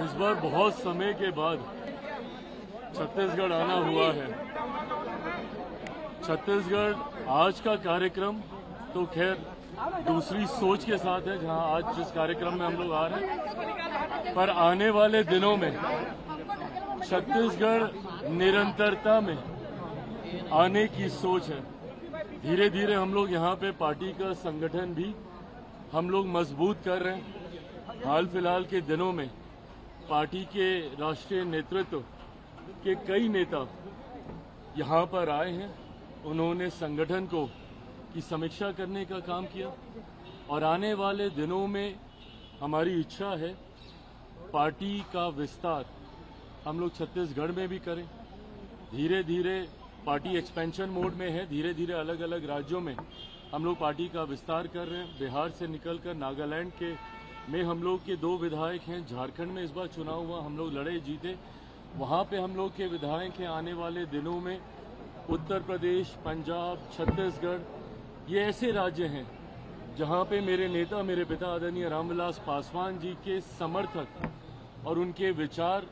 इस बार बहुत समय के बाद छत्तीसगढ़ आना हुआ है। छत्तीसगढ़ आज का कार्यक्रम तो खैर दूसरी सोच के साथ है, जहां आज जिस कार्यक्रम में हम लोग आ रहे हैं, पर आने वाले दिनों में छत्तीसगढ़ निरंतरता में आने की सोच है। धीरे धीरे हम लोग यहाँ पे पार्टी का संगठन भी हम लोग मजबूत कर रहे हैं। हाल फिलहाल के दिनों में पार्टी के राष्ट्रीय नेतृत्व के कई नेता यहाँ पर आए हैं। उन्होंने संगठन को की समीक्षा करने का काम किया और आने वाले दिनों में हमारी इच्छा है पार्टी का विस्तार हम लोग छत्तीसगढ़ में भी करें। धीरे धीरे पार्टी एक्सपेंशन मोड में है। धीरे धीरे अलग अलग राज्यों में हम लोग पार्टी का विस्तार कर रहे हैं। बिहार से निकलकर नागालैंड के में हम लोग के 2 विधायक हैं। झारखंड में इस बार चुनाव हुआ, हम लोग लड़े जीते, वहां पे हम लोग के विधायक हैं। आने वाले दिनों में उत्तर प्रदेश, पंजाब, छत्तीसगढ़, ये ऐसे राज्य हैं जहां पे मेरे नेता, मेरे पिता आदरणीय रामविलास पासवान जी के समर्थक और उनके विचार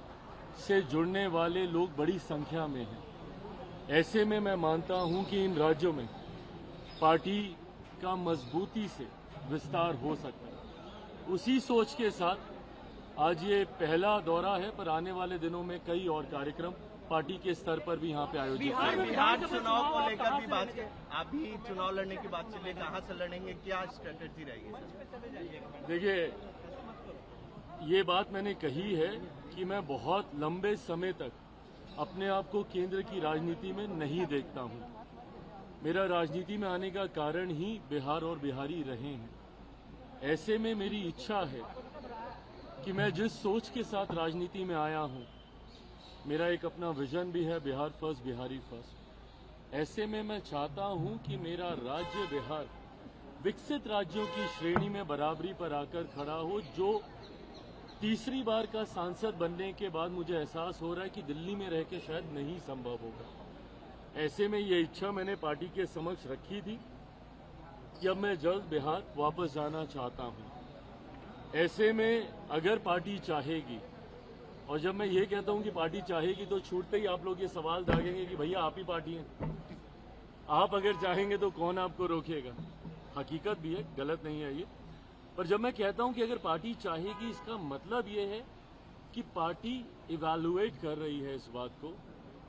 से जुड़ने वाले लोग बड़ी संख्या में हैं। ऐसे में मैं मानता हूं कि इन राज्यों में पार्टी का मजबूती से विस्तार हो सकता है। उसी सोच के साथ आज ये पहला दौरा है, पर आने वाले दिनों में कई और कार्यक्रम पार्टी के स्तर पर भी यहाँ पे आयोजित होंगे। बिहार चुनाव को लेकर भी बात, आप भी चुनाव लड़ने की बात चले, कहाँ से लड़ेंगे, क्या स्ट्रेटेजी रहेगी? देखिए, ये बात मैंने कही है कि मैं बहुत लंबे समय तक अपने आप को केंद्र की राजनीति में नहीं देखता हूं। मेरा राजनीति में आने का कारण ही बिहार और बिहारी रहे हैं। ऐसे में मेरी इच्छा है कि मैं जिस सोच के साथ राजनीति में आया हूं, मेरा एक अपना विजन भी है, बिहार फर्स्ट, बिहारी फर्स्ट। ऐसे में मैं चाहता हूं कि मेरा राज्य बिहार विकसित राज्यों की श्रेणी में बराबरी पर आकर खड़ा हो। जो तीसरी बार का सांसद बनने के बाद मुझे एहसास हो रहा है कि दिल्ली में रह के शायद नहीं संभव होगा। ऐसे में ये इच्छा मैंने पार्टी के समक्ष रखी थी कि अब मैं जल्द बिहार वापस जाना चाहता हूं। ऐसे में अगर पार्टी चाहेगी, और जब मैं ये कहता हूं कि पार्टी चाहेगी तो छूटते ही आप लोग ये सवाल दागेंगे कि भैया आप ही पार्टी हैं, आप अगर चाहेंगे तो कौन आपको रोकेगा। हकीकत भी है, गलत नहीं है ये। पर जब मैं कहता हूं कि अगर पार्टी चाहेगी, इसका मतलब ये है कि पार्टी इवैल्यूएट कर रही है इस बात को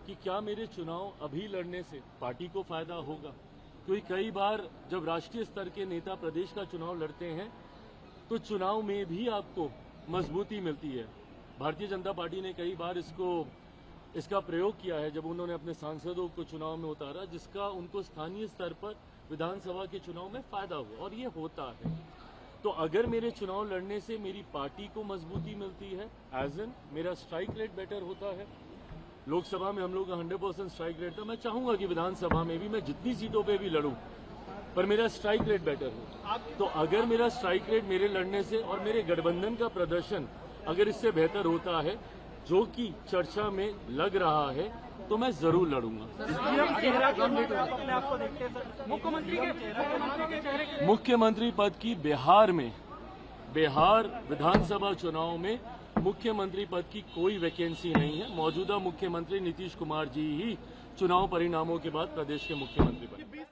कि क्या मेरे चुनाव अभी लड़ने से पार्टी को फायदा होगा। क्योंकि कई बार जब राष्ट्रीय स्तर के नेता प्रदेश का चुनाव लड़ते हैं तो चुनाव में भी आपको मजबूती मिलती है। भारतीय जनता पार्टी ने कई बार इसका प्रयोग किया है जब उन्होंने अपने सांसदों को चुनाव में उतारा, जिसका उनको स्थानीय स्तर पर विधानसभा के चुनाव में फायदा हुआ, और ये होता है। तो अगर मेरे चुनाव लड़ने से मेरी पार्टी को मजबूती मिलती है, एज एन मेरा स्ट्राइक रेट बेटर होता है। लोकसभा में हम लोग का 100% स्ट्राइक रेट था। मैं चाहूंगा कि विधानसभा में भी मैं जितनी सीटों पे भी लड़ूं, पर मेरा स्ट्राइक रेट बेटर हो। तो अगर मेरा स्ट्राइक रेट मेरे लड़ने से और मेरे गठबंधन का प्रदर्शन अगर इससे बेहतर होता है, जो कि चर्चा में लग रहा है, तो मैं जरूर लड़ूंगा। मुख्यमंत्री पद की बिहार विधानसभा चुनाव में मुख्यमंत्री पद की कोई वैकेंसी नहीं है। मौजूदा मुख्यमंत्री नीतीश कुमार जी ही चुनाव परिणामों के बाद प्रदेश के मुख्यमंत्री बने।